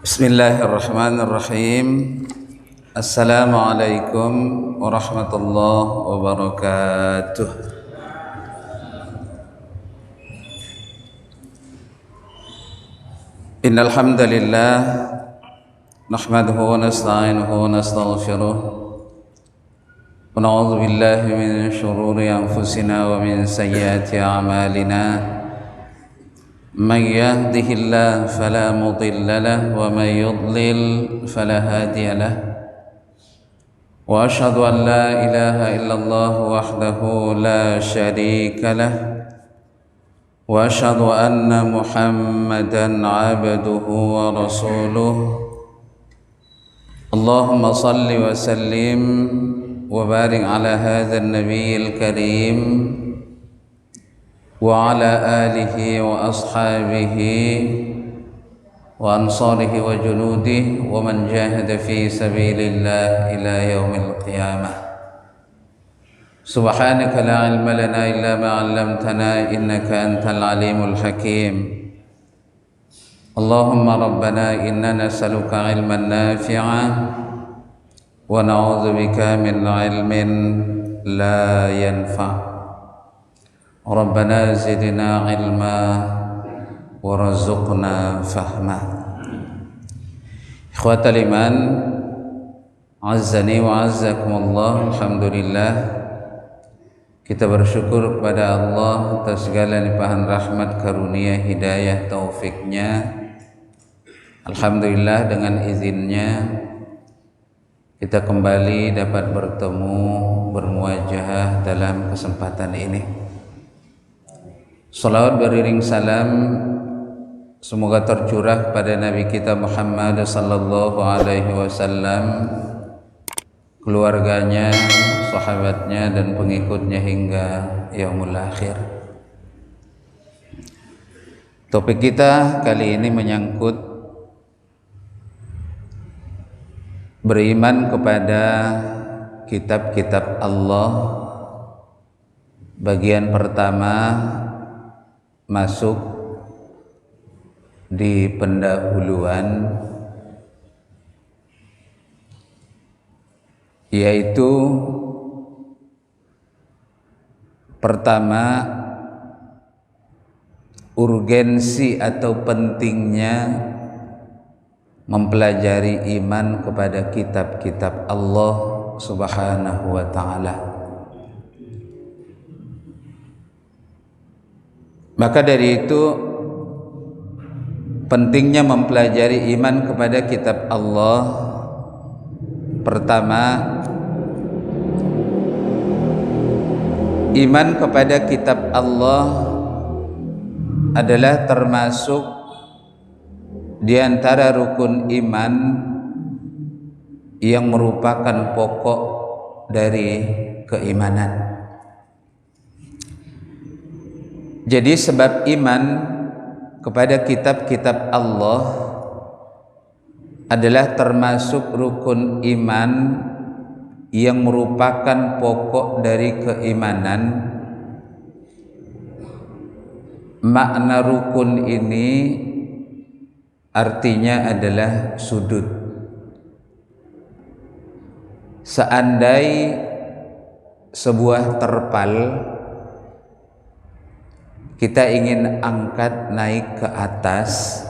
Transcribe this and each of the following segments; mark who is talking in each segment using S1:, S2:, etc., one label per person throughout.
S1: Bismillahirrahmanirrahim. Assalamualaikum warahmatullahi wabarakatuh. Innal hamdalillah nahmaduhu wa nasta'inuhu wa nastaghfiruh wa na'udzu billahi min shururi anfusina wa min sayyiati a'malina. من يهده الله فلا مضل له ومن يضلل فلا هادي له وأشهد أن لا إله إلا الله وحده لا شريك له وأشهد أن محمدا عبده ورسوله اللهم صل وسلم وبارك على هذا النبي الكريم وعلى آله وأصحابه وأنصاره وجنوده ومن جاهد في سبيل الله إلى يوم القيامة. سبحانك لا علم لنا إلا ما علمتنا إنك أنت العليم الحكيم. اللهم ربنا إنا نسألك علما نافعا ونعوذ بك من علم لا ينفع. Rabbana zidna ilma warzuqna fahma. Ikhwatal iman, azzani wa azzakumullah. Alhamdulillah, kita bersyukur kepada Allah atas segala limpahan rahmat, karunia, hidayah, taufiknya. Alhamdulillah, dengan izinnya kita kembali dapat bertemu, bermuajahah dalam kesempatan ini. Salawat beriring salam semoga tercurah pada Nabi kita Muhammad sallallahu alaihi wasallam, keluarganya, sahabatnya dan pengikutnya hingga yaumul akhir. Topik kita kali ini menyangkut beriman kepada kitab-kitab Allah. Bagian pertama masuk di pendahuluan, yaitu pertama, urgensi atau pentingnya mempelajari iman kepada kitab-kitab Allah Subhanahu wa ta'ala. Maka dari itu pentingnya mempelajari iman kepada kitab Allah. Pertama, iman kepada kitab Allah adalah termasuk di antara rukun iman yang merupakan pokok dari keimanan. Jadi sebab iman kepada kitab-kitab Allah adalah termasuk rukun iman yang merupakan pokok dari keimanan. Makna rukun ini artinya adalah sudut. Seandai sebuah terpal kita ingin angkat naik ke atas,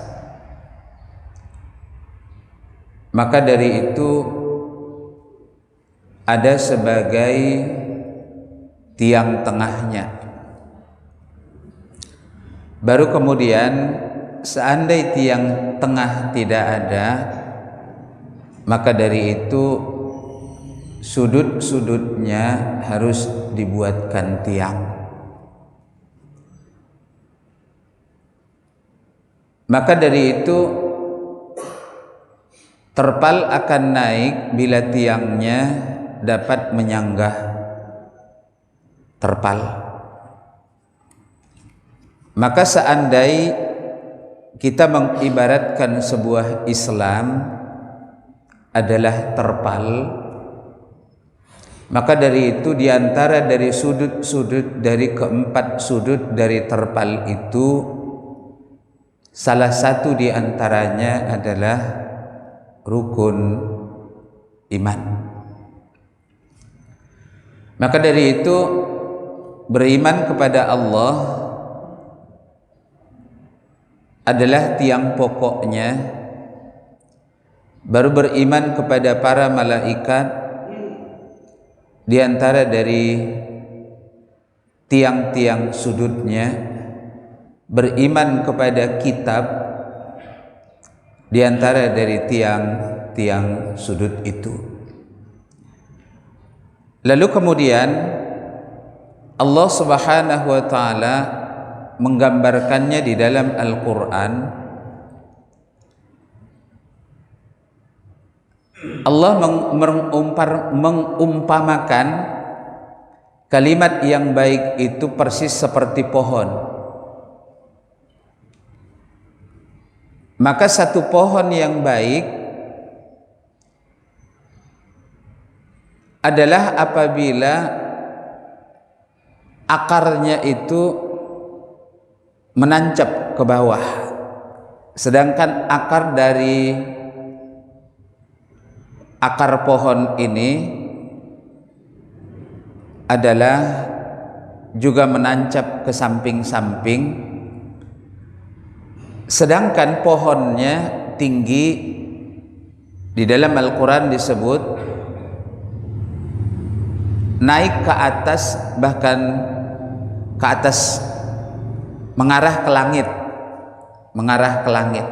S1: maka dari itu ada sebagai tiang tengahnya. Baru kemudian seandai tiang tengah tidak ada, maka dari itu sudut-sudutnya harus dibuatkan tiang. Maka dari itu terpal akan naik bila tiangnya dapat menyanggah terpal. Maka seandai kita mengibaratkan sebuah Islam adalah terpal, maka dari itu diantara dari sudut-sudut dari keempat sudut dari terpal itu, salah satu di antaranya adalah rukun iman. Maka dari itu beriman kepada Allah adalah tiang pokoknya, baru beriman kepada para malaikat di antara dari tiang-tiang sudutnya, beriman kepada kitab di antara dari tiang-tiang sudut itu. Lalu kemudian Allah Subhanahu wa taala menggambarkannya di dalam Al-Qur'an. Allah mengumpamakan kalimat yang baik itu persis seperti pohon. Maka satu pohon yang baik adalah apabila akarnya itu menancap ke bawah, sedangkan akar dari akar pohon ini adalah juga menancap ke samping-samping, sedangkan pohonnya tinggi. Di dalam Al-Quran disebut naik ke atas, bahkan ke atas, mengarah ke langit, mengarah ke langit.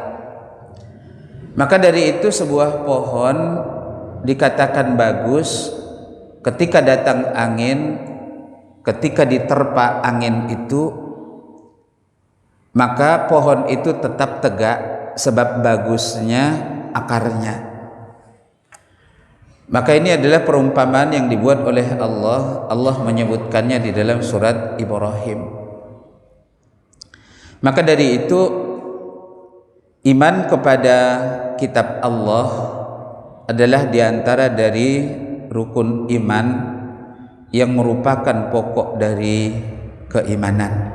S1: Maka dari itu sebuah pohon dikatakan bagus ketika datang angin, ketika diterpa angin itu, maka pohon itu tetap tegak sebab bagusnya akarnya. Maka ini adalah perumpamaan yang dibuat oleh Allah. Allah menyebutkannya di dalam surat Ibrahim. Maka dari itu iman kepada kitab Allah adalah diantara dari rukun iman yang merupakan pokok dari keimanan.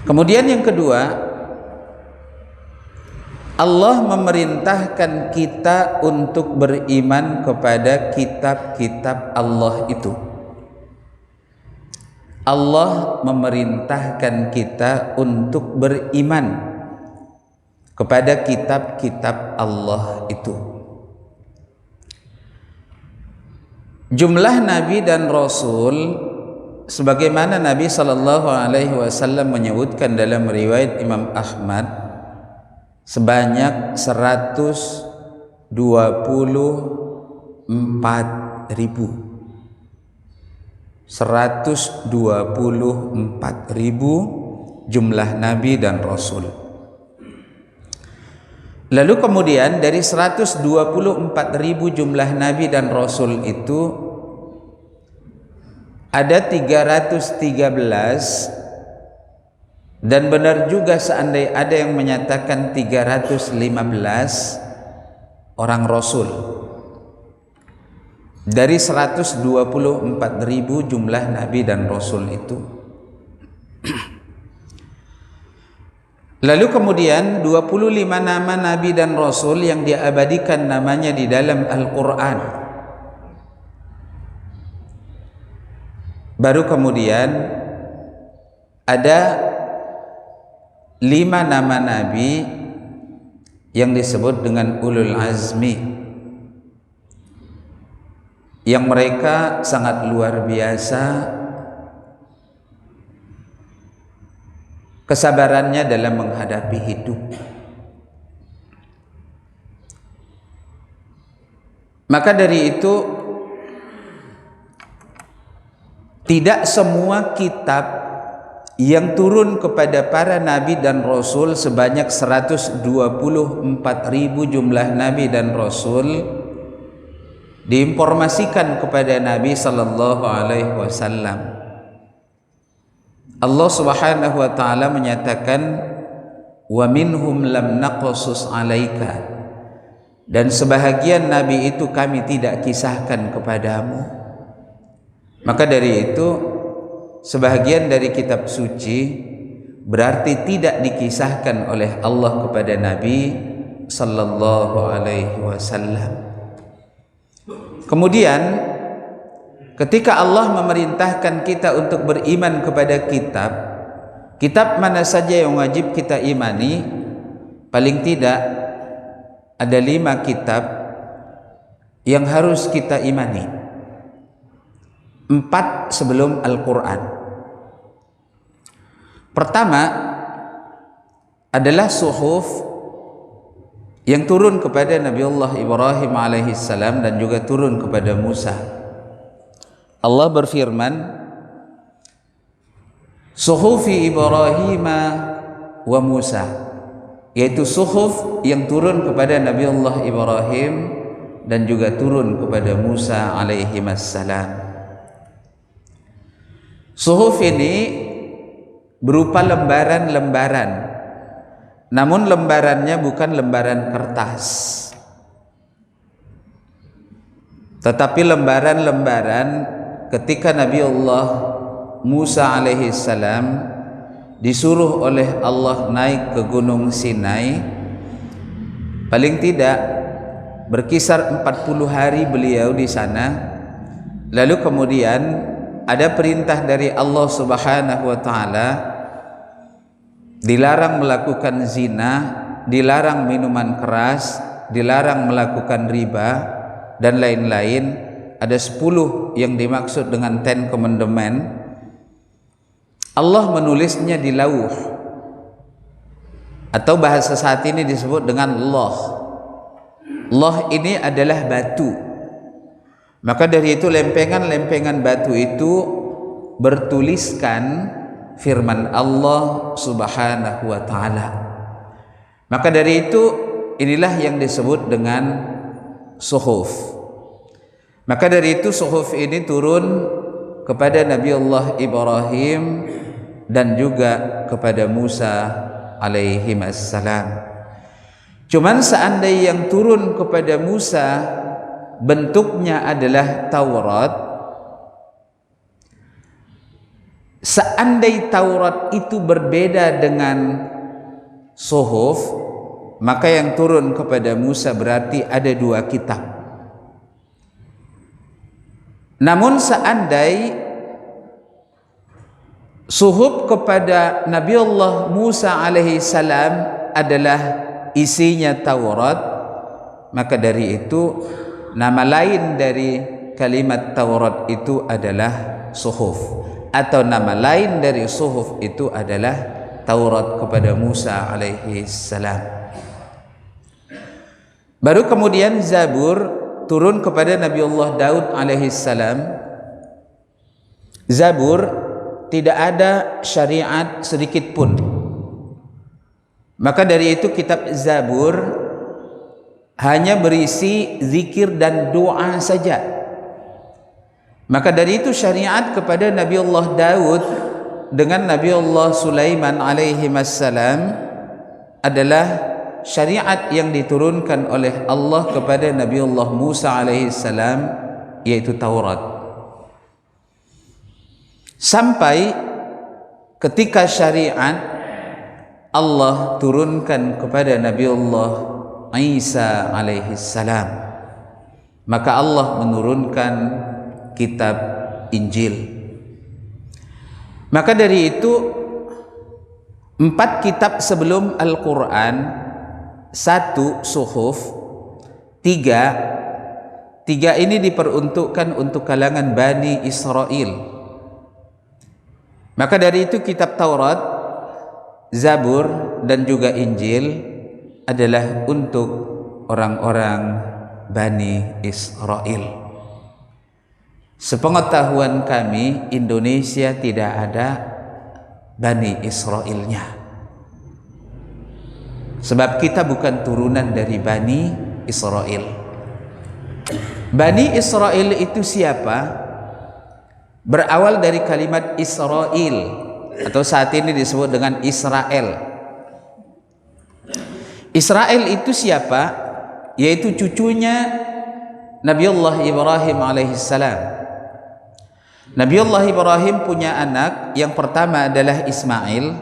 S1: Kemudian yang kedua, Allah memerintahkan kita untuk beriman kepada kitab-kitab Allah itu. Allah memerintahkan kita untuk beriman kepada kitab-kitab Allah itu. Jumlah nabi dan rasul sebagaimana Nabi sallallahu alaihi wasallam menyebutkan dalam riwayat Imam Ahmad sebanyak 124.000. 124.000 jumlah nabi dan rasul. Lalu kemudian dari 124.000 jumlah nabi dan rasul itu ada 313, dan benar juga seandainya ada yang menyatakan 315 orang rasul dari 124.000 jumlah nabi dan rasul itu. Lalu kemudian 25 nama nabi dan rasul yang diabadikan namanya di dalam Al-Quran. Baru kemudian ada 5 nama nabi yang disebut dengan ulul azmi, yang mereka sangat luar biasa kesabarannya dalam menghadapi hidup. Maka dari itu tidak semua kitab yang turun kepada para nabi dan rasul sebanyak 124.000 jumlah nabi dan rasul diinformasikan kepada Nabi sallallahu alaihi wasallam. Allah Subhanahu wa taala menyatakan wa minhum lam naqsus alaika, dan sebahagian nabi itu kami tidak kisahkan kepadamu. Maka dari itu sebahagian dari kitab suci berarti tidak dikisahkan oleh Allah kepada Nabi sallallahu alaihi wasallam. Kemudian ketika Allah memerintahkan kita untuk beriman kepada kitab mana saja yang wajib kita imani, paling tidak ada 5 kitab yang harus kita imani. 4 sebelum Al-Quran. Pertama adalah suhuf yang turun kepada Nabiullah Ibrahim alaihissalam dan juga turun kepada Musa. Allah berfirman, suhufi Ibrahim wa Musa, yaitu suhuf yang turun kepada Nabiullah Ibrahim dan juga turun kepada Musa alaihissalam. Suhuf ini berupa lembaran-lembaran, namun lembarannya bukan lembaran kertas, tetapi lembaran-lembaran ketika Nabiullah Musa alaihissalam disuruh oleh Allah naik ke Gunung Sinai, paling tidak berkisar 40 hari beliau di sana. Lalu kemudian ada perintah dari Allah Subhanahu wa taala, dilarang melakukan zina, dilarang minuman keras, dilarang melakukan riba dan lain-lain. Ada 10 yang dimaksud dengan 10 commandment. Allah menulisnya di lauh, atau bahasa saat ini disebut dengan loh. Loh ini adalah batu. Maka dari itu lempengan-lempengan batu itu bertuliskan firman Allah Subhanahu wa taala. Maka dari itu inilah yang disebut dengan suhuf. Maka dari itu suhuf ini turun kepada Nabiullah Ibrahim dan juga kepada Musa alaihi assalam. Cuman seandainya yang turun kepada Musa bentuknya adalah Taurat, seandainya Taurat itu berbeda dengan suhuf, maka yang turun kepada Musa berarti ada 2 kitab. Namun seandainya suhuf kepada Nabiullah Musa alaihi salam adalah isinya Taurat, maka dari itu nama lain dari kalimat Taurat itu adalah suhuf, atau nama lain dari suhuf itu adalah Taurat kepada Musa alaihi salam. Baru kemudian Zabur turun kepada Nabiullah Daud alaihi salam. Zabur tidak ada syariat sedikit pun. Maka dari itu kitab Zabur hanya berisi zikir dan doa saja. Maka dari itu syariat kepada Nabiullah Daud dengan Nabiullah Sulaiman alaihi wassalam adalah syariat yang diturunkan oleh Allah kepada Nabiullah Musa alaihi salam, yaitu Taurat. Sampai ketika syariat Allah turunkan kepada Nabiullah Isa alaihi salam, maka Allah menurunkan kitab Injil. Maka dari itu 4 kitab sebelum Al-Quran, 1 suhuf, 3 ini diperuntukkan untuk kalangan Bani Israel. Maka dari itu kitab Taurat, Zabur dan juga Injil adalah untuk orang-orang Bani Israel. Sepengetahuan kami, Indonesia tidak ada Bani Israelnya, sebab kita bukan turunan dari Bani Israel. Bani Israel itu siapa? Berawal dari kalimat Israel, atau saat ini disebut dengan Israel. Israel itu siapa? Yaitu cucunya Nabiullah Ibrahim alaihissalam. Nabiullah Ibrahim punya anak, yang pertama adalah Ismail,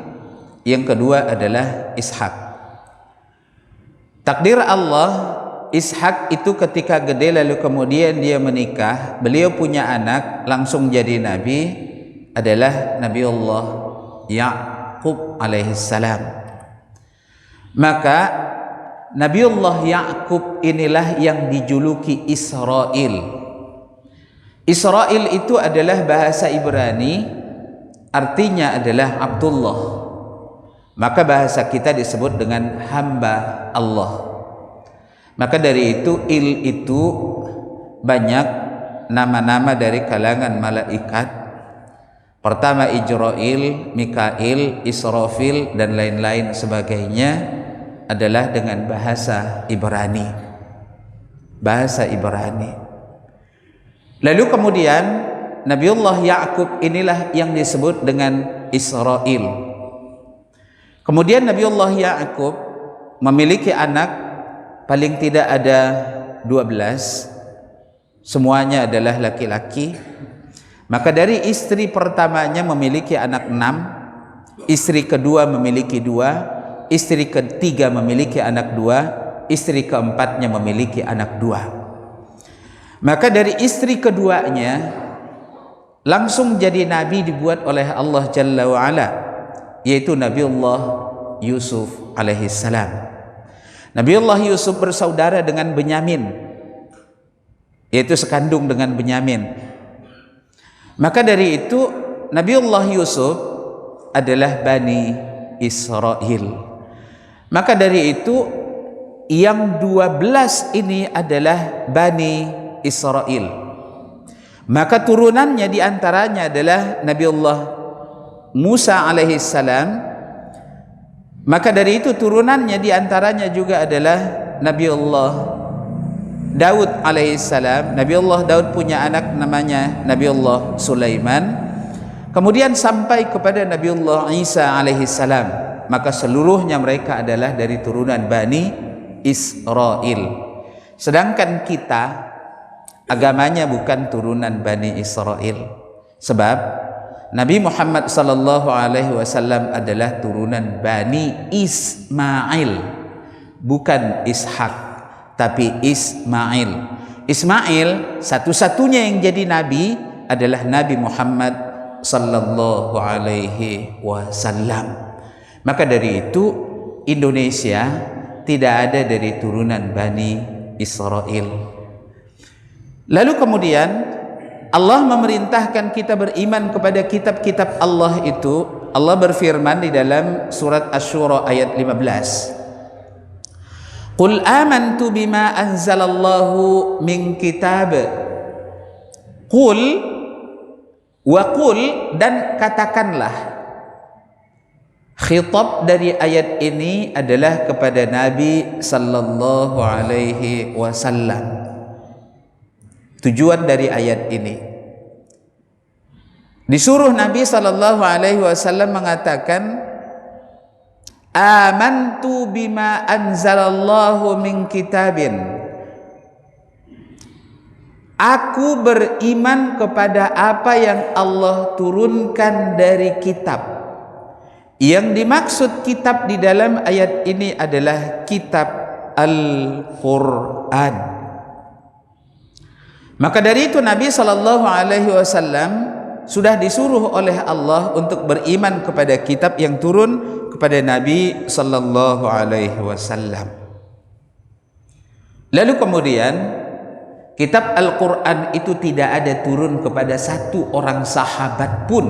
S1: yang kedua adalah Ishak. Takdir Allah, Ishak itu ketika gede lalu kemudian dia menikah, beliau punya anak langsung jadi nabi, adalah Nabiullah Ya'qub alaihissalam. Maka Nabiullah Ya'qub inilah yang dijuluki Israil. Israil itu adalah bahasa Ibrani, artinya adalah Abdullah. Maka bahasa kita disebut dengan hamba Allah. Maka dari itu itu banyak nama-nama dari kalangan malaikat. Pertama Ijrail, Mikail, Israfil dan lain-lain sebagainya adalah dengan bahasa Ibrani. Bahasa Ibrani. Lalu kemudian Nabiullah Ya'qub inilah yang disebut dengan Israil. Kemudian Nabiullah Ya'qub memiliki anak, paling tidak ada 12, semuanya adalah laki-laki. Maka dari istri pertamanya memiliki anak 6, istri kedua memiliki 2, istri ketiga memiliki anak 2, istri keempatnya memiliki anak 2. Maka dari istri keduanya langsung jadi nabi dibuat oleh Allah Jalla wa'ala, yaitu Nabiullah Yusuf alaihissalam. Nabiullah Yusuf bersaudara dengan Benyamin, yaitu sekandung dengan Benyamin. Maka dari itu Nabiullah Yusuf adalah Bani Israel. Maka dari itu yang 12 ini adalah Bani Israel. Maka turunannya diantaranya adalah Nabiullah Musa alaihissalam. Maka dari itu turunannya diantaranya juga adalah Nabiullah Daud alaihissalam. Nabiullah Daud punya anak namanya Nabiullah Sulaiman. Kemudian sampai kepada Nabiullah Isa alaihissalam. Maka seluruhnya mereka adalah dari turunan Bani Israel. Sedangkan kita agamanya bukan turunan Bani Israel. Sebab Nabi Muhammad sallallahu alaihi wasallam adalah turunan Bani Ismail, bukan Ishak, tapi Ismail. Ismail satu-satunya yang jadi nabi adalah Nabi Muhammad sallallahu alaihi wasallam. Maka dari itu Indonesia tidak ada dari turunan Bani Israel. Lalu kemudian Allah memerintahkan kita beriman kepada kitab-kitab Allah itu. Allah berfirman di dalam surat Asy-Syura ayat 15. Qul amantu bima anzalallahu min kitab. Qul wa qul, dan katakanlah. Khitab dari ayat ini adalah kepada Nabi sallallahu alaihi wasallam. Tujuan dari ayat ini disuruh Nabi sallallahu alaihi wasallam mengatakan amantu bima anzalallahu min kitabin. Aku beriman kepada apa yang Allah turunkan dari kitab. Yang dimaksud kitab di dalam ayat ini adalah kitab Al-Quran. Maka dari itu Nabi sallallahu alaihi wasallam sudah disuruh oleh Allah untuk beriman kepada kitab yang turun kepada Nabi sallallahu alaihi wasallam. Lalu kemudian kitab Al-Quran itu tidak ada turun kepada satu orang sahabat pun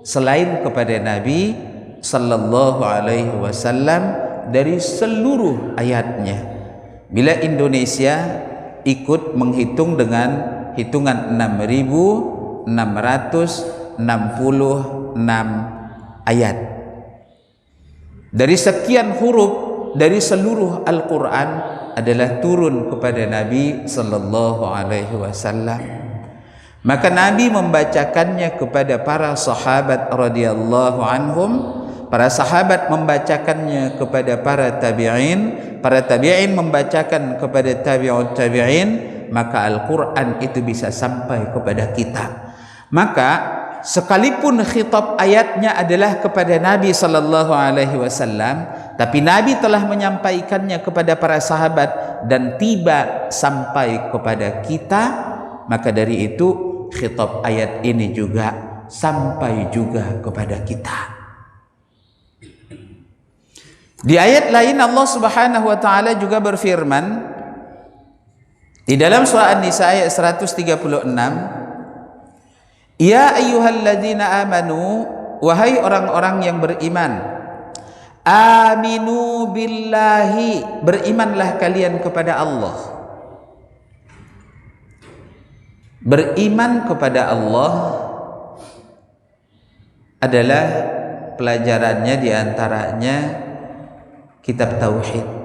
S1: selain kepada Nabi sallallahu alaihi wasallam dari seluruh ayatnya. Bila Indonesia ikut menghitung dengan hitungan 6.666 ayat. Dari sekian huruf dari seluruh Al-Quran adalah turun kepada Nabi sallallahu alaihi wasallam. Maka Nabi membacakannya kepada para sahabat radhiyallahu anhum, para sahabat membacakannya kepada para tabi'in membacakan kepada tabi'ut tabi'in, maka Al-Quran itu bisa sampai kepada kita. Maka sekalipun khitab ayatnya adalah kepada Nabi sallallahu alaihi wasallam, tapi Nabi telah menyampaikannya kepada para sahabat dan tiba sampai kepada kita, maka dari itu khitab ayat ini juga sampai juga kepada kita. Di ayat lain Allah Subhanahu wa taala juga berfirman di dalam surah An-Nisa ayat 136, Ya ayyuhalladzina amanu, wahai orang-orang yang beriman, aminu billahi, berimanlah kalian kepada Allah. Beriman kepada Allah adalah pelajarannya diantaranya kitab tauhid.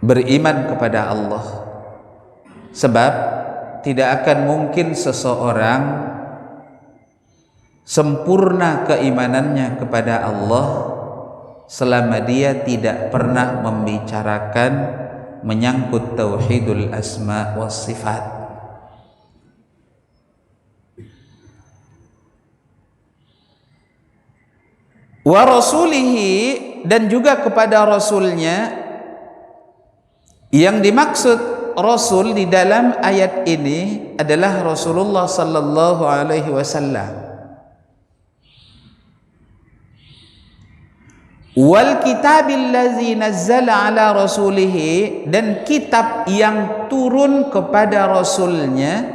S1: Beriman kepada Allah, sebab tidak akan mungkin seseorang sempurna keimanannya kepada Allah selama dia tidak pernah membicarakan menyangkut tauhidul asma was sifat. Wa rasulihi, dan juga kepada rasulnya. Yang dimaksud rasul di dalam ayat ini adalah Rasulullah sallallahu alaihi wasallam. Wal kitabil ladzi nazzala ala rasulihi, dan kitab yang turun kepada rasulnya.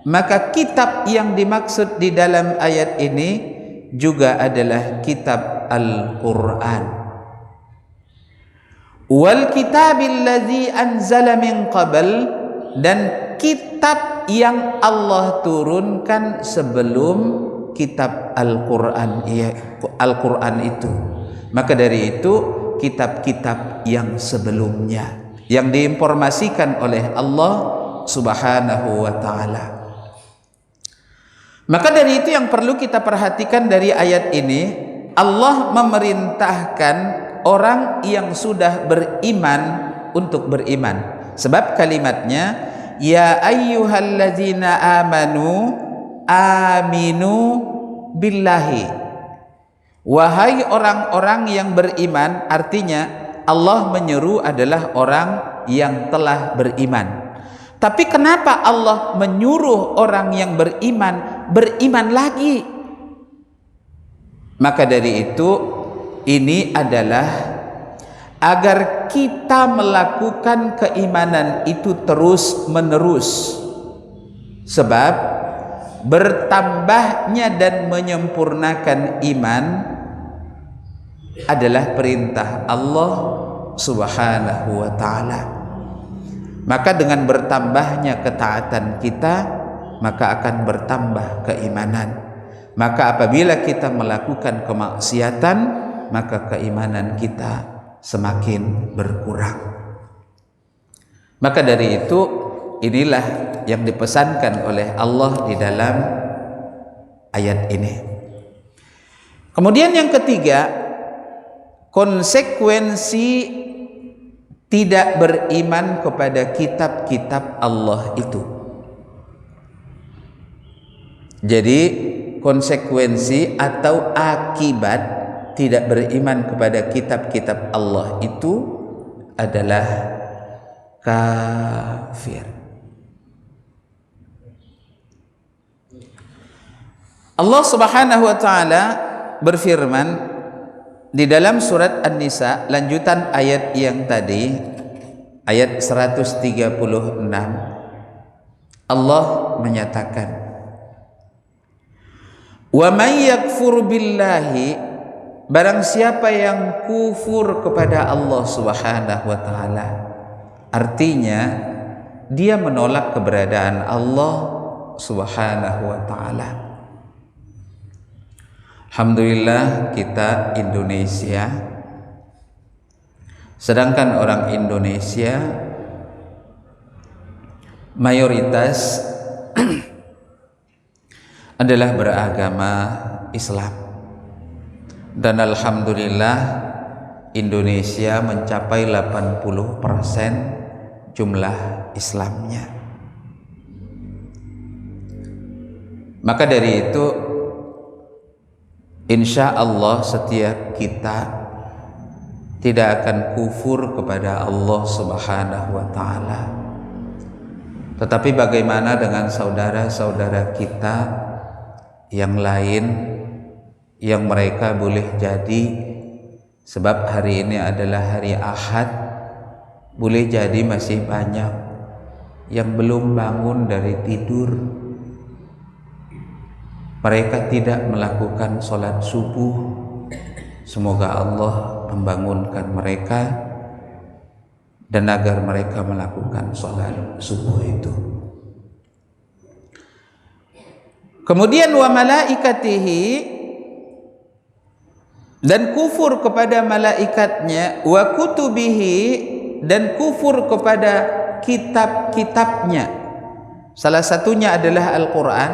S1: Maka kitab yang dimaksud di dalam ayat ini juga adalah kitab Al-Quran. Wal kitabil ladzi anzala min qabl, dan kitab yang Allah turunkan sebelum kitab Al-Quran, Al-Quran itu. Maka dari itu kitab-kitab yang sebelumnya yang diinformasikan oleh Allah Subhanahu wa ta'ala. Maka dari itu yang perlu kita perhatikan dari ayat ini, Allah memerintahkan orang yang sudah beriman untuk beriman. Sebab kalimatnya, Ya ayyuhalladzina amanu aminu billahi. Wahai orang-orang yang beriman, artinya Allah menyeru adalah orang yang telah beriman. Tapi kenapa Allah menyuruh orang yang beriman lagi? Maka dari itu, ini adalah agar kita melakukan keimanan itu terus menerus. Sebab bertambahnya dan menyempurnakan iman adalah perintah Allah Subhanahu wa ta'ala. Maka dengan bertambahnya ketaatan kita, maka akan bertambah keimanan. Maka apabila kita melakukan kemaksiatan, maka keimanan kita semakin berkurang. Maka dari itu, inilah yang dipesankan oleh Allah di dalam ayat ini. Kemudian yang ketiga, konsekuensi tidak beriman kepada kitab-kitab Allah itu. Jadi konsekuensi atau akibat tidak beriman kepada kitab-kitab Allah itu adalah kafir. Allah Subhanahu wa ta'ala berfirman di dalam surat An-Nisa, lanjutan ayat yang tadi, ayat 136, Allah menyatakan, Wa may yakfur billahi, barang siapa yang kufur kepada Allah Subhanahu wa ta'ala, artinya dia menolak keberadaan Allah Subhanahu wa ta'ala. Alhamdulillah kita Indonesia, sedangkan orang Indonesia mayoritas adalah beragama Islam. Dan alhamdulillah Indonesia mencapai 80% jumlah Islamnya. Maka dari itu insya Allah setiap kita tidak akan kufur kepada Allah Subhanahu wa ta'ala. Tetapi bagaimana dengan saudara-saudara kita yang lain yang mereka boleh jadi, sebab hari ini adalah hari Ahad, boleh jadi masih banyak yang belum bangun dari tidur. Mereka tidak melakukan sholat subuh. Semoga Allah membangunkan mereka dan agar mereka melakukan sholat subuh itu. Kemudian wa malaikatihi, dan kufur kepada malaikatnya, wa kutubihi, dan kufur kepada kitab-kitabnya. Salah satunya adalah Al-Quran.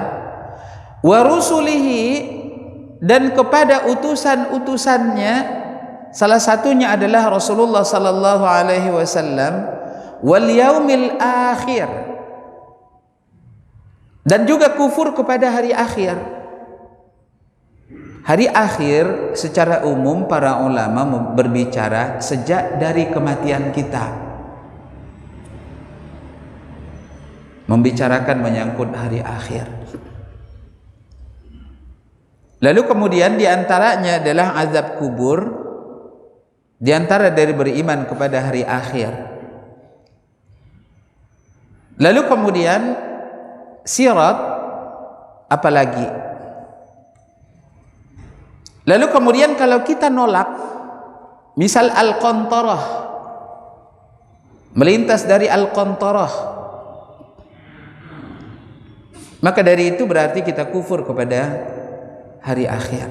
S1: Wa rusulihi, dan kepada utusan-utusannya, salah satunya adalah Rasulullah sallallahu alaihi wasallam. Wal yaumil akhir, dan juga kufur kepada hari akhir. Hari akhir secara umum para ulama berbicara sejak dari kematian kita, membicarakan menyangkut hari akhir. Lalu kemudian diantaranya adalah azab kubur, diantara dari beriman kepada hari akhir. Lalu kemudian sirat, apalagi. Lalu kemudian kalau kita nolak, misal Al-Qantarah, melintas dari Al-Qantarah, maka dari itu berarti kita kufur kepada hari akhir.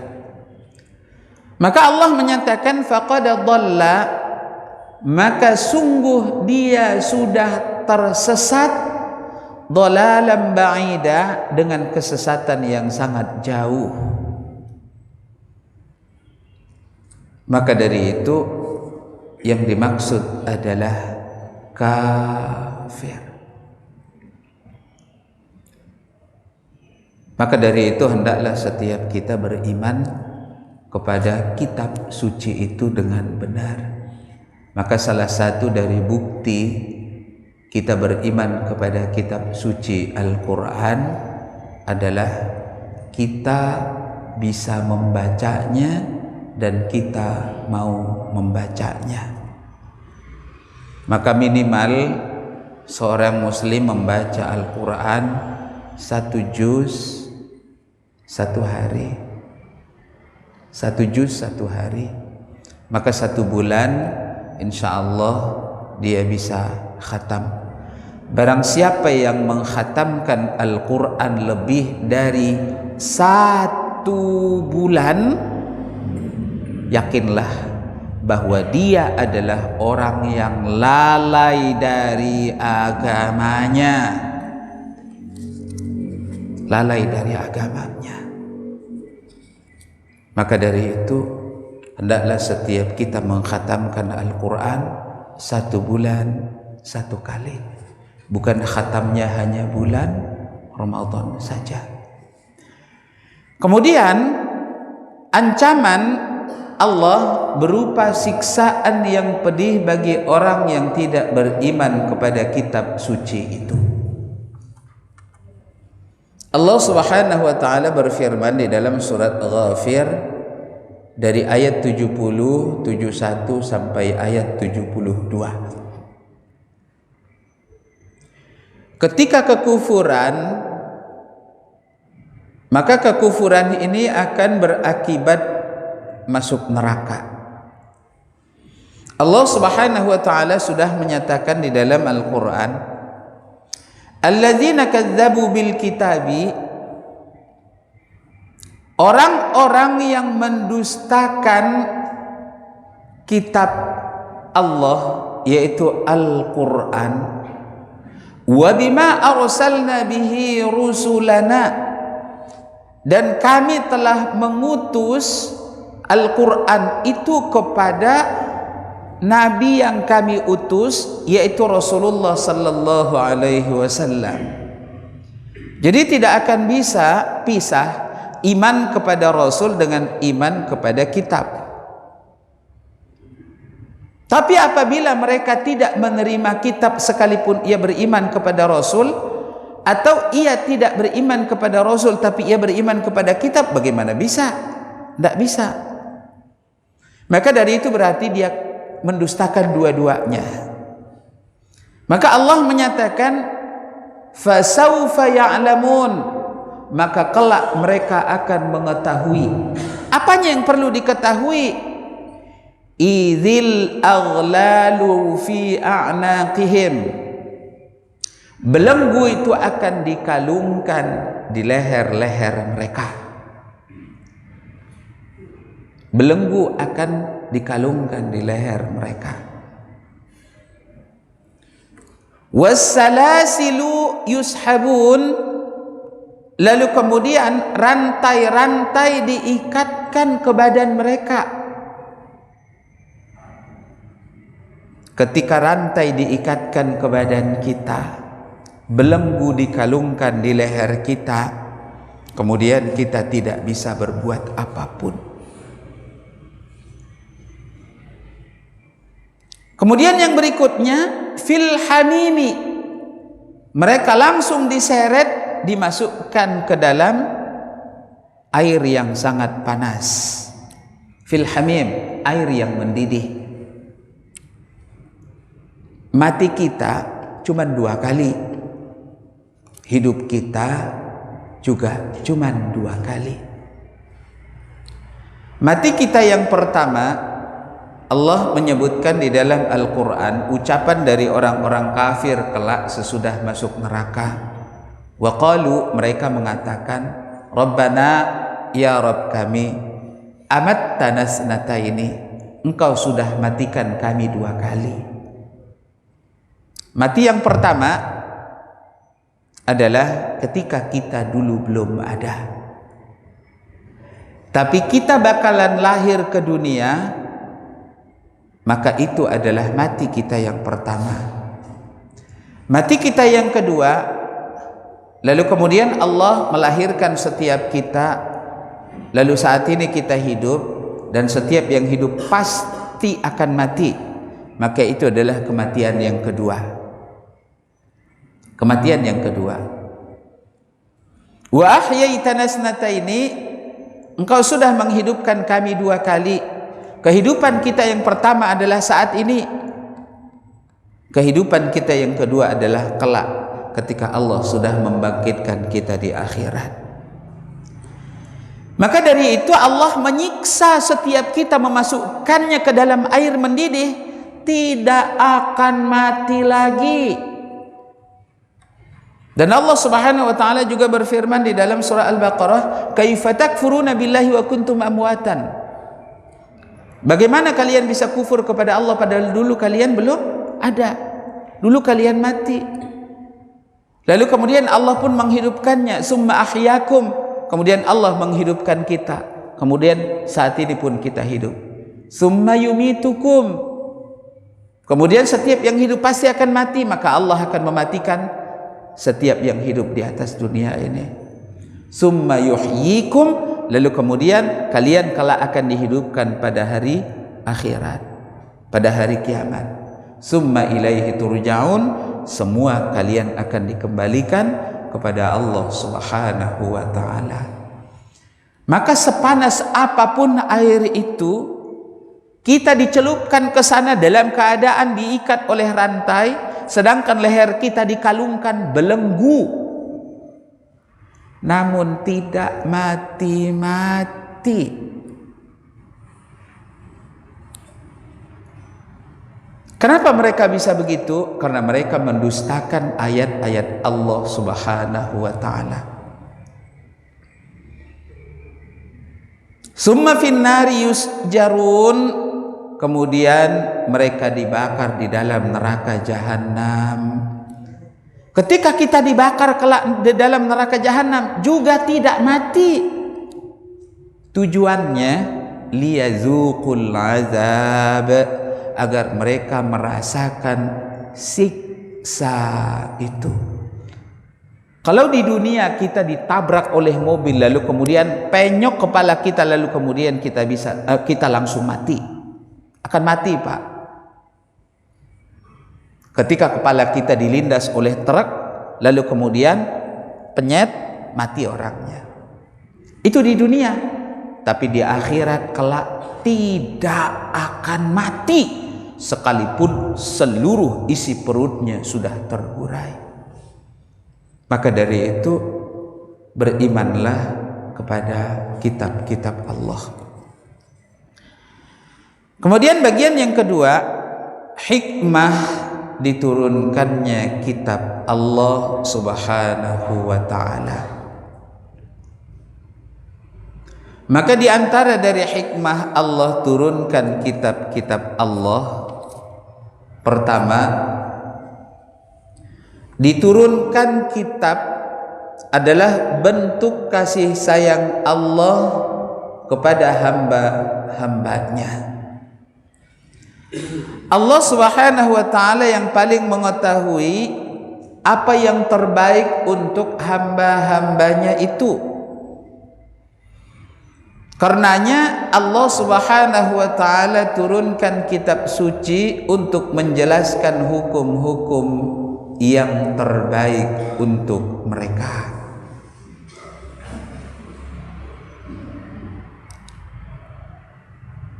S1: Maka Allah menyatakan faqad dhalla, maka sungguh dia sudah tersesat, dhalalan ba'ida, dengan kesesatan yang sangat jauh. Maka dari itu yang dimaksud adalah kafir. Maka dari itu hendaklah setiap kita beriman kepada kitab suci itu dengan benar. Maka salah satu dari bukti kita beriman kepada kitab suci Al-Quran adalah kita bisa membacanya dan kita mau membacanya. Maka minimal seorang muslim membaca Al-Quran 1 juz 1 hari, 1 juz 1 hari, maka 1 bulan insya Allah dia bisa khatam. Barang siapa yang mengkhatamkan Al-Quran lebih dari 1 bulan, yakinlah bahwa dia adalah orang yang lalai dari agamanya, lalai dari agamanya. Maka dari itu hendaklah setiap kita mengkhatamkan Al-Quran 1 bulan 1 kali, bukan khatamnya hanya bulan Ramadan saja. Kemudian ancaman Allah berupa siksaan yang pedih bagi orang yang tidak beriman kepada kitab suci itu. Allah Subhanahu wa taala berfirman di dalam surat Ghafir dari ayat 71 sampai ayat 72. Ketika kekufuran, maka kekufuran ini akan berakibat masuk neraka. Allah Subhanahu wa taala sudah menyatakan di dalam Al-Qur'an, alladzina kadzdzabu bil kitabi, orang-orang yang mendustakan kitab Allah yaitu Al-Quran, wa bima arsalna bihi rusulana, dan kami telah mengutus Al-Quran itu kepada Nabi yang kami utus, yaitu Rasulullah sallallahu alaihi wasallam. Jadi tidak akan bisa pisah iman kepada Rasul dengan iman kepada kitab. Tapi apabila mereka tidak menerima kitab sekalipun ia beriman kepada Rasul, atau ia tidak beriman kepada Rasul tapi ia beriman kepada kitab, bagaimana bisa? Tidak bisa. Maka dari itu berarti dia mendustakan dua-duanya. Maka Allah menyatakan fasawfa ya'lamun, maka kelak mereka akan mengetahui. Apanya yang perlu diketahui? Idzil aghlalu fi a'naqihim, belenggu itu akan dikalungkan di leher-leher mereka. Belenggu akan dikalungkan di leher mereka. Wassalasilu yushabun, lalu kemudian rantai-rantai diikatkan ke badan mereka. Ketika rantai diikatkan ke badan kita, belenggu dikalungkan di leher kita, kemudian kita tidak bisa berbuat apapun. Kemudian yang berikutnya, fil hamimi, mereka langsung diseret, dimasukkan ke dalam air yang sangat panas. Fil hamim, air yang mendidih. Mati kita cuma 2 kali, hidup kita juga cuma 2 kali. Mati kita yang pertama, Allah menyebutkan di dalam Al-Quran ucapan dari orang-orang kafir kelak sesudah masuk neraka. Wa qalu, mereka mengatakan, Rabbana, ya Rabb kami, amattana snataini, engkau sudah matikan kami 2 kali. Mati yang pertama adalah ketika kita dulu belum ada, tapi kita bakalan lahir ke dunia, maka itu adalah mati kita yang pertama. Mati kita yang kedua, lalu kemudian Allah melahirkan setiap kita, lalu saat ini kita hidup, dan setiap yang hidup pasti akan mati, maka itu adalah kematian yang kedua. Kematian yang kedua. Wa ahyaitana snataini, engkau sudah menghidupkan kami 2 kali. Kehidupan kita yang pertama adalah saat ini. Kehidupan kita yang kedua adalah kelak ketika Allah sudah membangkitkan kita di akhirat. Maka dari itu Allah menyiksa setiap kita, memasukkannya ke dalam air mendidih, tidak akan mati lagi. Dan Allah Subhanahu wa taala juga berfirman di dalam surah Al-Baqarah, "Kaifa takfuruna billahi wa kuntum amwatan?" Bagaimana kalian bisa kufur kepada Allah padahal dulu kalian belum ada. Dulu kalian mati. Lalu kemudian Allah pun menghidupkannya, summa ahyakum. Kemudian Allah menghidupkan kita. Kemudian saat ini pun kita hidup. Summa yumitukum. Kemudian setiap yang hidup pasti akan mati, maka Allah akan mematikan setiap yang hidup di atas dunia ini. Summa yuhyikum, lalu kemudian kalian kelak akan dihidupkan pada hari akhirat, pada hari kiamat. Summa ilaihi turja'un, semua kalian akan dikembalikan kepada Allah Subhanahu wa taala. Maka sepanas apapun air itu, kita dicelupkan ke sana dalam keadaan diikat oleh rantai, sedangkan leher kita dikalungkan belenggu, namun tidak mati-mati. Kenapa mereka bisa begitu? Karena mereka mendustakan ayat-ayat Allah Subhanahu wa taala. Summa finnari yusjarun, kemudian mereka dibakar di dalam neraka jahanam. Ketika kita dibakar kelak di dalam neraka jahanam juga tidak mati. Tujuannya liyazuqul azab, agar mereka merasakan siksa itu. Kalau di dunia kita ditabrak oleh mobil lalu kemudian penyok kepala kita lalu kemudian kita langsung mati. Akan mati, Pak. Ketika kepala kita dilindas oleh truk lalu kemudian penyet, mati orangnya. Itu di dunia. Tapi di akhirat kelak tidak akan mati sekalipun seluruh isi perutnya sudah terurai. Maka dari itu berimanlah kepada kitab-kitab Allah. Kemudian bagian yang kedua, hikmah diturunkannya kitab Allah Subhanahu wa ta'ala. Maka di antara dari hikmah Allah turunkan kitab-kitab Allah, pertama, diturunkan kitab adalah bentuk kasih sayang Allah kepada hamba-hambanya. Allah Subhanahu wa ta'ala yang paling mengetahui apa yang terbaik untuk hamba-hambanya itu. Karenanya Allah Subhanahu wa ta'ala turunkan kitab suci untuk menjelaskan hukum-hukum yang terbaik untuk mereka.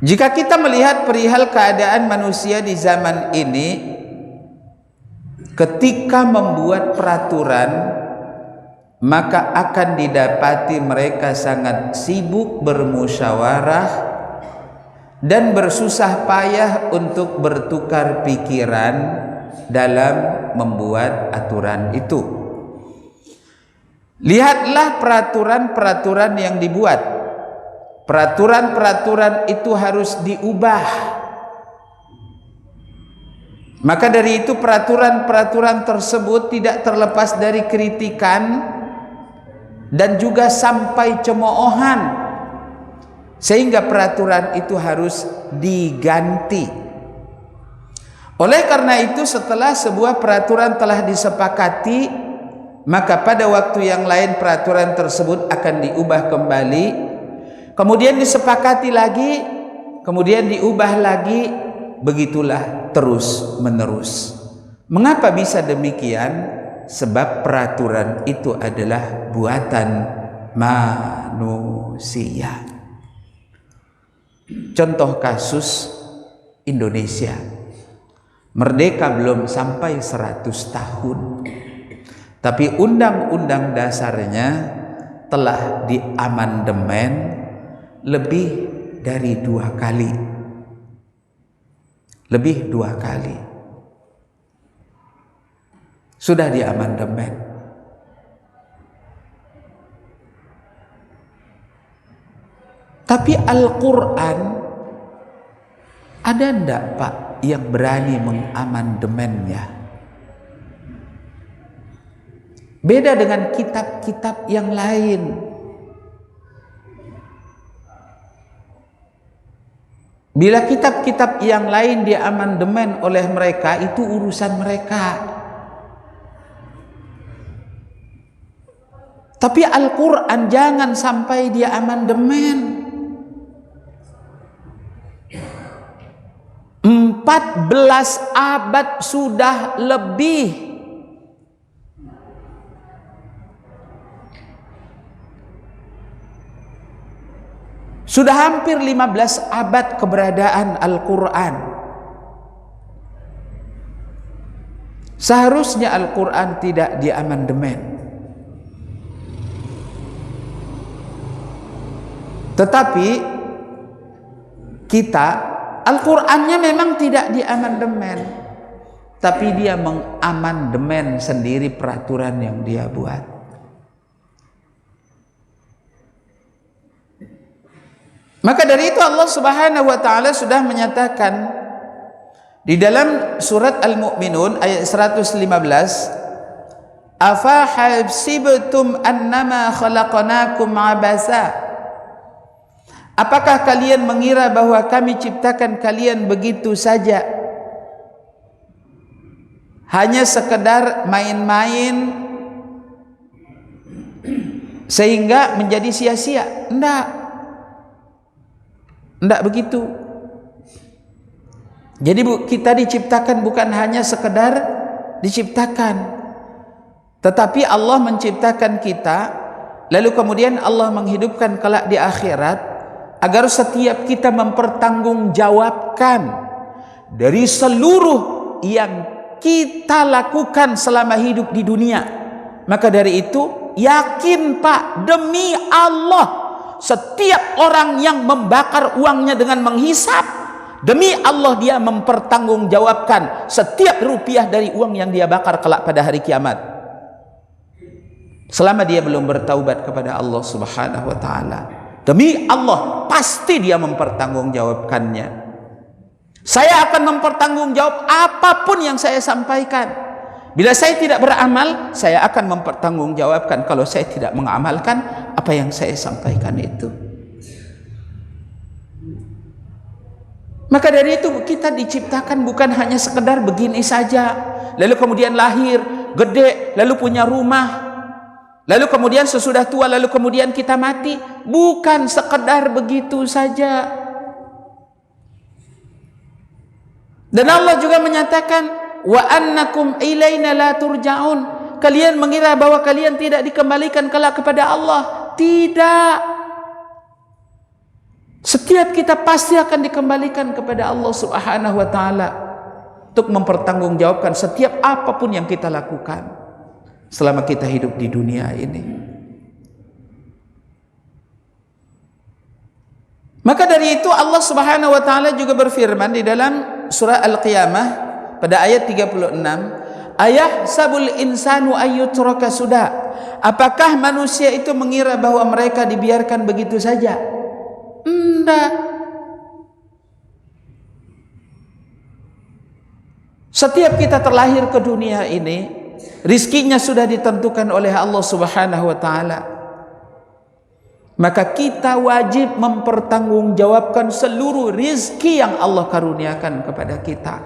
S1: Jika kita melihat perihal keadaan manusia di zaman ini, ketika membuat peraturan, maka akan didapati mereka sangat sibuk bermusyawarah dan bersusah payah untuk bertukar pikiran dalam membuat aturan itu. Lihatlah peraturan-peraturan yang dibuat. Peraturan-peraturan itu harus diubah. Maka dari itu peraturan-peraturan tersebut tidak terlepas dari kritikan dan juga sampai cemoohan, sehingga peraturan itu harus diganti. Oleh karena itu setelah sebuah peraturan telah disepakati, maka pada waktu yang lain peraturan tersebut akan diubah kembali, kemudian disepakati lagi, kemudian diubah lagi, begitulah terus menerus. Mengapa bisa demikian? Sebab peraturan itu adalah buatan manusia. Contoh kasus Indonesia. Merdeka belum sampai 100 tahun, tapi undang-undang dasarnya telah diamandemen lebih dari 2 kali. Lebih 2 kali sudah diamandemen. Tapi Al-Quran ada enggak, Pak, yang berani mengamandemennya? Beda dengan kitab-kitab yang lain. Bila kitab-kitab yang lain diamandemen oleh mereka, itu urusan mereka. Tapi Al-Quran jangan sampai diamandemen. 14 abad sudah lebih. Sudah hampir 15 abad keberadaan Al-Quran. Seharusnya Al-Quran tidak diamandemen. Tetapi kita, Al-Qur'annya memang tidak diamandemen, tapi dia mengamandemen sendiri peraturan yang dia buat. Maka dari itu Allah Subhanahu wa taala sudah menyatakan di dalam surat Al-Mu'minun ayat 115, "Afa hasibtum annama khalaqnakum abasa?" Apakah kalian mengira bahwa kami ciptakan kalian begitu saja, hanya sekedar main-main, sehingga menjadi sia-sia. Enggak begitu. Jadi kita diciptakan bukan hanya sekedar diciptakan, tetapi Allah menciptakan kita, lalu kemudian Allah menghidupkan kelak di akhirat, agar setiap kita mempertanggungjawabkan dari seluruh yang kita lakukan selama hidup di dunia. Maka dari itu, yakin Pak, demi Allah, setiap orang yang membakar uangnya dengan menghisap, demi Allah dia mempertanggungjawabkan setiap rupiah dari uang yang dia bakar kelak pada hari kiamat, selama dia belum bertaubat kepada Allah Subhanahu wa taala. Demi Allah, pasti dia mempertanggungjawabkannya. Saya akan mempertanggungjawab apapun yang saya sampaikan. Bila saya tidak beramal, saya akan mempertanggungjawabkan kalau saya tidak mengamalkan apa yang saya sampaikan itu. Maka dari itu kita diciptakan bukan hanya sekedar begini saja, lalu kemudian lahir, gede, lalu punya rumah, lalu kemudian sesudah tua, lalu kemudian kita mati. Bukan sekedar begitu saja. Dan Allah juga menyatakan, wa annakum ilaina la turja'un. Kalian mengira bahwa kalian tidak dikembalikan kelak kepada Allah. Tidak. Setiap kita pasti akan dikembalikan kepada Allah Subhanahu wa taala untuk mempertanggungjawabkan setiap apapun yang kita lakukan selama kita hidup di dunia ini. Maka dari itu Allah Subhanahu wa taala juga berfirman di dalam surah Al-Qiyamah pada ayat 36, ayahsabul insanu ayyutraka suda. Apakah manusia itu mengira bahwa mereka dibiarkan begitu saja? Enggak. Setiap kita terlahir ke dunia ini, rizkinya sudah ditentukan oleh Allah Subhanahu wa taala. Maka kita wajib mempertanggungjawabkan seluruh rizki yang Allah karuniakan kepada kita.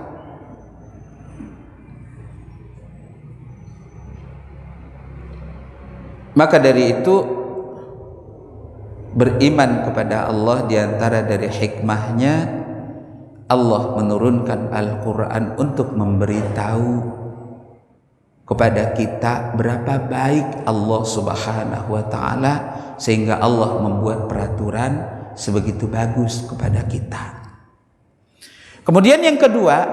S1: Maka dari itu, beriman kepada Allah diantara dari hikmahnya Allah menurunkan Al-Quran untuk memberitahu kepada kita berapa baik Allah Subhanahu wa ta'ala, sehingga Allah membuat peraturan sebegitu bagus kepada kita. Kemudian yang kedua,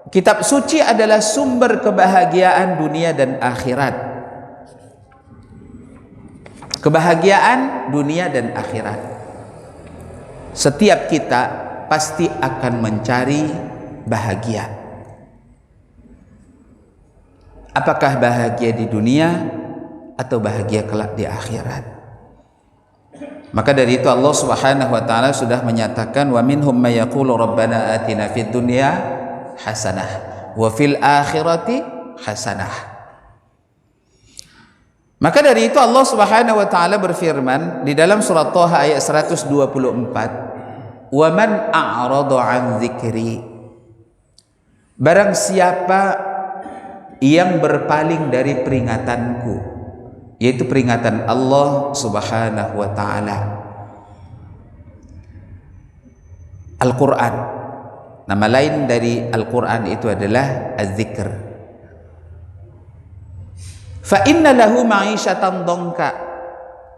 S1: kitab suci adalah sumber kebahagiaan dunia dan akhirat. Kebahagiaan dunia dan akhirat. Setiap kita pasti akan mencari bahagia. Apakah bahagia di dunia atau bahagia kelak di akhirat? Maka dari itu Allah Subhanahu wa taala sudah menyatakan, wa minhum may yaqulu rabbana atina fid dunya hasanah wa fil akhirati hasanah. Maka dari itu Allah Subhanahu wa taala berfirman di dalam surat Thaha ayat 124, wa man a'rada 'an dzikri, barang siapa yang berpaling dari peringatanku, yaitu peringatan Allah Subhanahu wa ta'ala. Al-Quran, nama lain dari Al-Quran itu adalah Az-Zikr. Fa inna lahu ma'isyatan dhanka,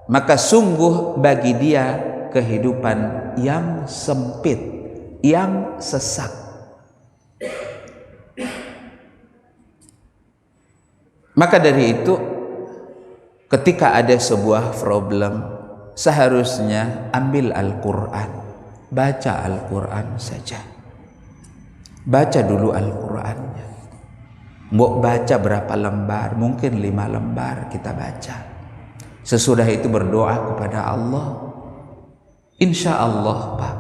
S1: maka sungguh bagi dia kehidupan yang sempit, yang sesak. Maka dari itu, ketika ada sebuah problem, seharusnya ambil Al-Quran, baca Al-Quran saja. Baca dulu Al-Qurannya. Mau baca berapa lembar? Mungkin 5 lembar kita baca. Sesudah itu berdoa kepada Allah. Insya Allah Pak.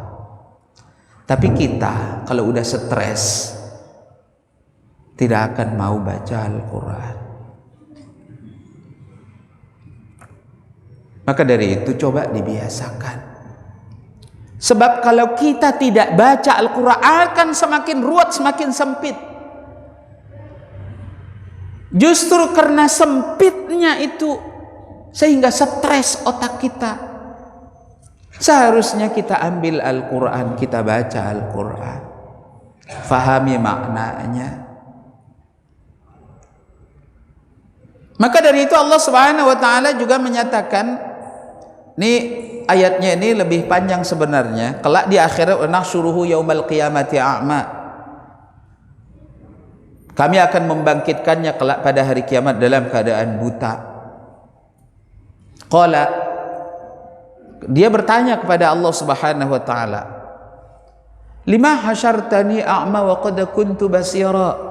S1: Tapi kita kalau udah stres, tidak akan mau baca Al-Quran. Maka dari itu coba dibiasakan. Sebab kalau kita tidak baca Al-Quran akan semakin ruwet, semakin sempit. Justru karena sempitnya itu, sehingga stres otak kita. Seharusnya kita ambil Al-Quran, kita baca Al-Quran, fahami maknanya. Maka dari itu Allah Subhanahu wa taala juga menyatakan, ini ayatnya ini lebih panjang sebenarnya. Kelak di akhirat, nahsyuruhu yaumal qiyamati a'ma. Kami akan membangkitkannya kelak pada hari kiamat dalam keadaan buta. Qala, dia bertanya kepada Allah Subhanahu wa taala, lima hasyartani a'ma wa qad kuntu basira.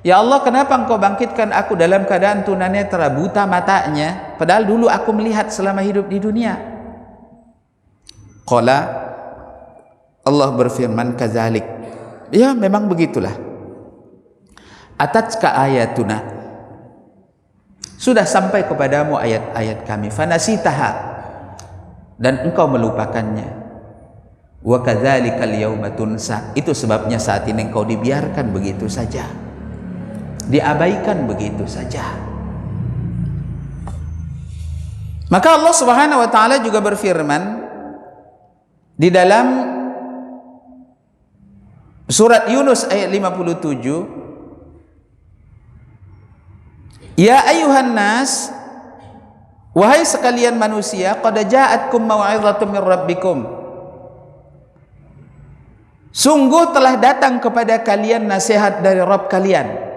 S1: Ya Allah, kenapa engkau bangkitkan aku dalam keadaan tunanetra, buta matanya, padahal dulu aku melihat selama hidup di dunia? Qala, Allah berfirman, kadzalik. Ya, memang begitulah. Atatka ayatuna, sudah sampai kepadamu ayat-ayat kami, fanasitaha, dan engkau melupakannya. Wa kadzalikal yauma tunsa, itu sebabnya saat ini engkau dibiarkan begitu saja, diabaikan begitu saja. Maka Allah Subhanahu wa taala juga berfirman di dalam surat Yunus ayat 57, ya ayuhan nas, wahai sekalian manusia, qad ja'atkum mau'izatun mir rabbikum, sungguh telah datang kepada kalian nasihat dari Rabb kalian.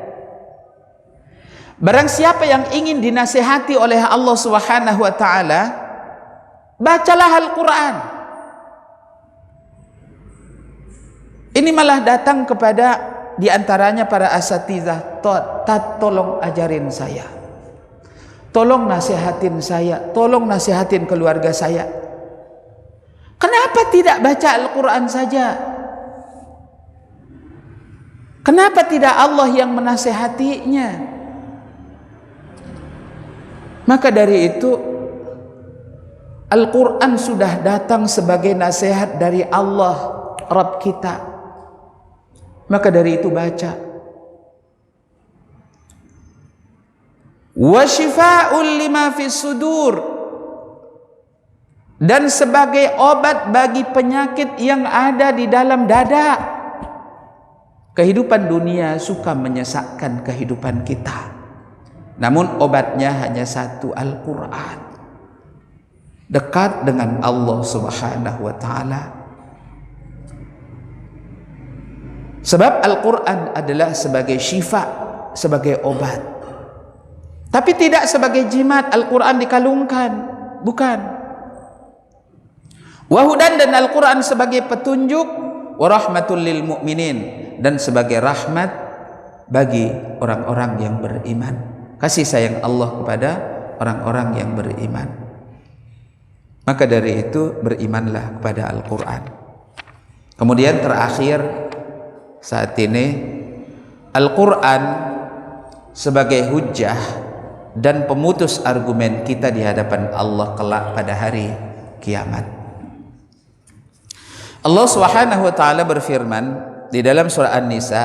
S1: Barang siapa yang ingin dinasihati oleh Allah Subhanahu wa taala, bacalah Al-Quran. Ini malah datang kepada diantaranya para asatizah, tolong ajarin saya, tolong nasihatin saya, tolong nasihatin keluarga saya. Kenapa tidak baca Al-Quran saja? Kenapa tidak Allah yang menasihatinya? Maka dari itu Al-Quran sudah datang sebagai nasihat dari Allah Rabb kita. Maka dari itu baca. Wa syifaa'un lima fis sudur, dan sebagai obat bagi penyakit yang ada di dalam dada. Kehidupan dunia suka menyesakkan kehidupan kita, namun obatnya hanya satu, Al-Quran. Dekat dengan Allah Subhanahu wa ta'ala. Sebab Al-Quran adalah sebagai syifa, sebagai obat. Tapi tidak sebagai jimat. Al-Quran dikalungkan, bukan. Wahudan, dan Al-Quran sebagai petunjuk, warahmatul lil mu'minin, dan sebagai rahmat bagi orang-orang yang beriman. Kasih sayang Allah kepada orang-orang yang beriman. Maka dari itu berimanlah kepada Al-Quran. Kemudian terakhir saat ini, Al-Quran sebagai hujjah dan pemutus argumen kita di hadapan Allah kelak pada hari kiamat. Allah Subhanahu wa taala berfirman di dalam surah An-Nisa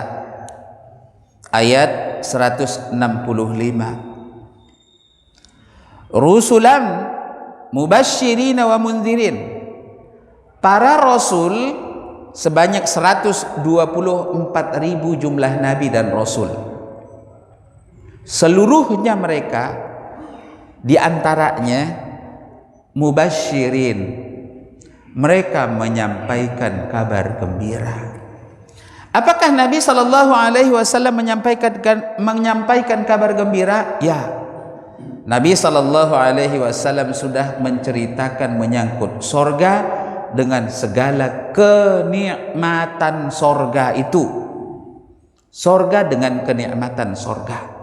S1: ayat 165, rusulan mubashirina wa munzirin, para rasul sebanyak 124.000 jumlah nabi dan rasul. Seluruhnya mereka diantaranya mubashirin, mereka menyampaikan kabar gembira. Apakah Nabi Shallallahu Alaihi Wasallam menyampaikan kabar gembira? Ya, Nabi Shallallahu Alaihi Wasallam sudah menceritakan menyangkut sorga dengan segala kenikmatan sorga itu. Sorga dengan kenikmatan sorga.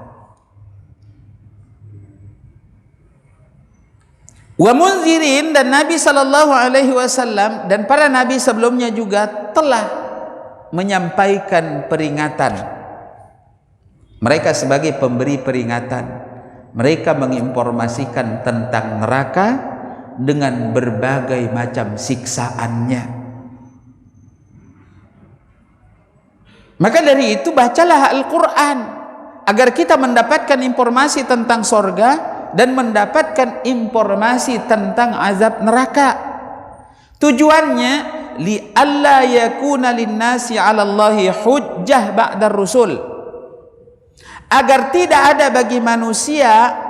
S1: Wa munzirin, dan Nabi Shallallahu Alaihi Wasallam dan para nabi sebelumnya juga telah menyampaikan peringatan. Mereka sebagai pemberi peringatan, mereka menginformasikan tentang neraka dengan berbagai macam siksaannya. Maka dari itu bacalah Al-Quran agar kita mendapatkan informasi tentang sorga dan mendapatkan informasi tentang azab neraka. Tujuannya li alla yakuna linnasi 'ala Allahi hujjah ba'da rusul, agar tidak ada bagi manusia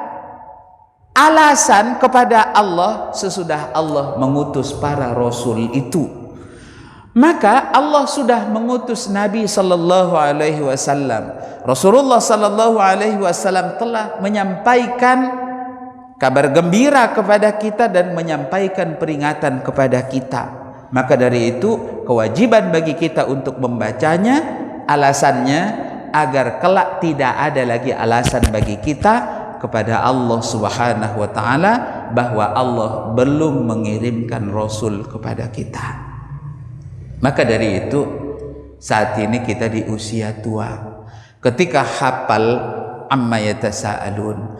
S1: alasan kepada Allah sesudah Allah mengutus para rasul itu. Maka Allah sudah mengutus Nabi sallallahu alaihi wasallam. Rasulullah sallallahu alaihi wasallam telah menyampaikan kabar gembira kepada kita dan menyampaikan peringatan kepada kita. Maka dari itu kewajiban bagi kita untuk membacanya, alasannya agar kelak tidak ada lagi alasan bagi kita kepada Allah Subhanahu wa taala bahwa Allah belum mengirimkan rasul kepada kita. Maka dari itu saat ini kita di usia tua, ketika hafal amma yatasaalun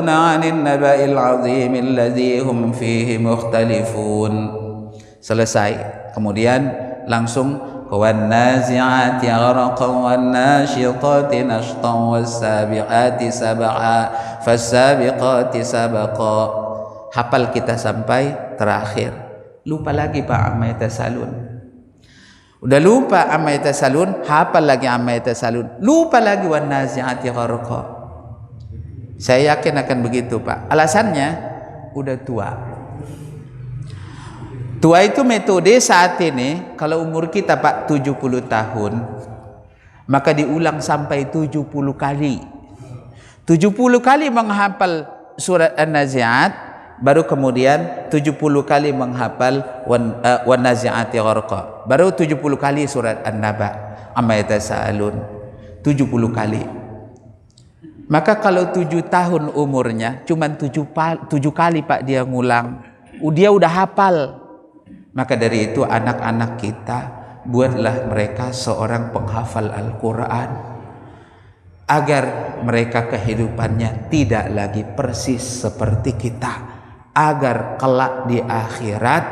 S1: 'anil naba'il 'azim alladzi hum fihi mukhtalifun, selesai kemudian langsung wan nazi'ati gharqan wan nasyitati nashtan was-sabiqati sab'a fas-sabiqati sabaqa. Hafal kita sampai terakhir. Lupa lagi Pak amma yatasalun. Udah lupa amma yatasalun, hafal lagi amma yatasalun. Lupa lagi wan nazi'ati gharqa. Saya yakin akan begitu Pak. Alasannya udah tua. Tua itu metode saat ini, kalau umur kita Pak 70 tahun, maka diulang sampai 70 kali. 70 kali menghafal surat An-Nazi'at, baru kemudian 70 kali menghafal wan nazi'ati gharqa, baru 70 kali surat An-Naba amma yatasaalun, 70 kali. Maka kalau 7 tahun umurnya cuman 7 kali Pak dia ngulang, dia udah hafal. Maka dari itu anak-anak kita, buatlah mereka seorang penghafal Al-Quran, agar mereka kehidupannya tidak lagi persis seperti kita, agar kelak di akhirat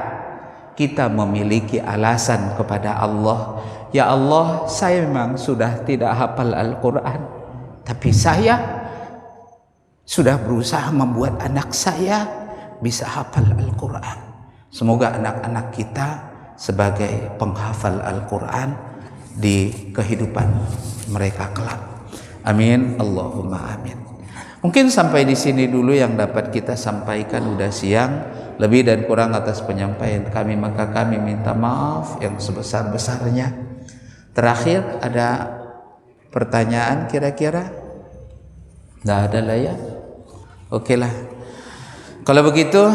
S1: kita memiliki alasan kepada Allah, ya Allah, saya memang sudah tidak hafal Al-Quran, tapi saya sudah berusaha membuat anak saya bisa hafal Al-Quran. Semoga anak-anak kita sebagai penghafal Al-Quran di kehidupan mereka kelak. Amin, Allahumma amin. Mungkin sampai di sini dulu yang dapat kita sampaikan. Udah siang, lebih dan kurang atas penyampaian kami maka kami minta maaf yang sebesar-besarnya. Terakhir, ada pertanyaan kira-kira? Nggak ada lah ya? Oke lah. Kalau begitu,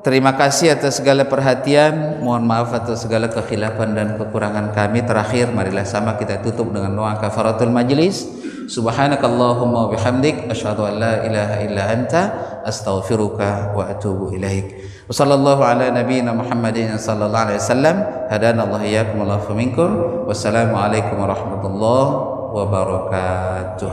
S1: terima kasih atas segala perhatian. Mohon maaf atas segala kekhilafan dan kekurangan kami. Terakhir, marilah sama kita tutup dengan doa kafaratul majlis. Subhanakallahumma wa bihamdik asyhadu an la ilaha illa anta astaghfiruka wa atubu ilaik. Wa sallallahu ala nabiyyina Muhammadin sallallahu alaihi wasallam. Hadanallahu iyyakum wa lafa minkum. Wassalamu alaikum warahmatullahi wabarakatuh.